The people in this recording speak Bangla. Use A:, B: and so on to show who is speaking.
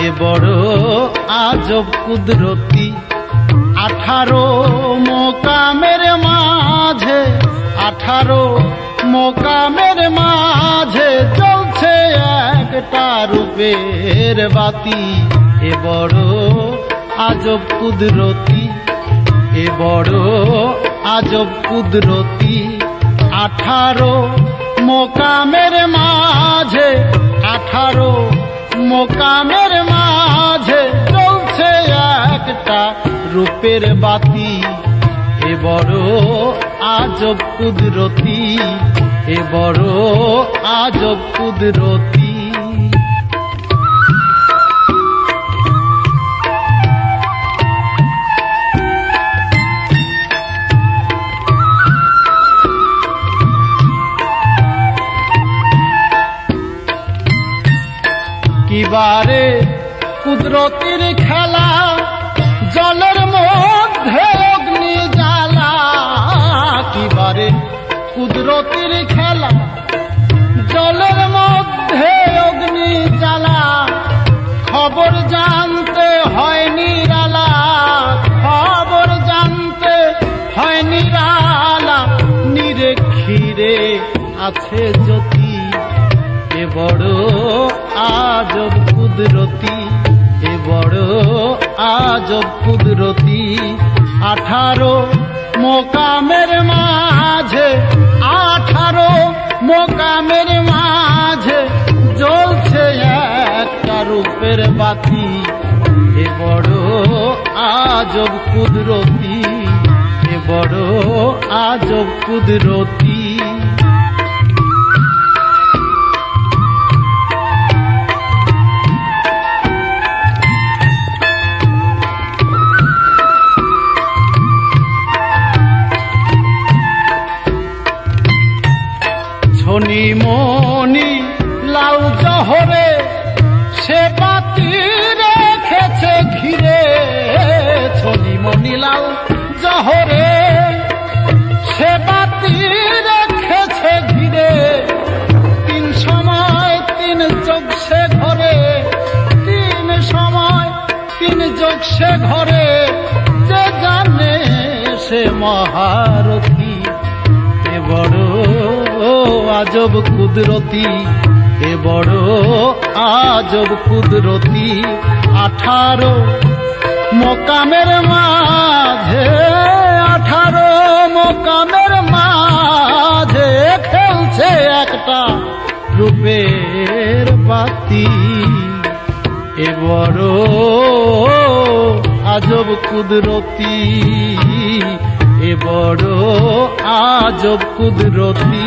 A: এ বড় আজব কুদরতি। 18 মোকামের মাঝে 18 মোকামের মাঝে জ্বলছে একটা রূপের বাতি। এ বড় আজব কুদরতি, এ বড় আজব কুদরতি। 18 মোকামের মাঝে 18 মোকামের মাঝে জ্বলছে একটা রূপের বাতি। এ বড় আজব কুদরতি, এ বড় আজব কুদরতি। কিবারে কুদরতির খেলা, জলের মধ্যে অগ্নি জ্বালা। কিবারে কুদরতির খেলা, জলের মধ্যে অগ্নি জ্বালা। খবর জানতে হয় নিরালা, খবর জানতে হয় নিরালা। নিরেখিরে আছে জ্যোতি। এ বড় আজব কুদরতি, এ বড় আজব কুদরতি। 18 মোকামের মাঝে 18 মোকামের মাঝে জ্বলছে একটা রূপের বাতি। এ বড় আজব কুদরতি, এ বড় আজব কুদরতি। ছনি মনি লাউ জহরে সে বাতি রেখেছে ঘিরে। ছনি মনি লাউ জহরে সে বাতি রেখেছে ঘিরে। 3 সময় 3 যোগ সে ঘরে, 3 সময় 3 যোগ সে ঘরে। যে জানে সে মহারথী। এ বড় আজব কুদরতি, এ বড় আজব কুদরতি। 18 মোকামের মাঝে 18 মোকামের মাঝে খেলছে একটা রূপের বাতি। এ বড় আজব কুদরতি, এ বড় আজব কুদরতি।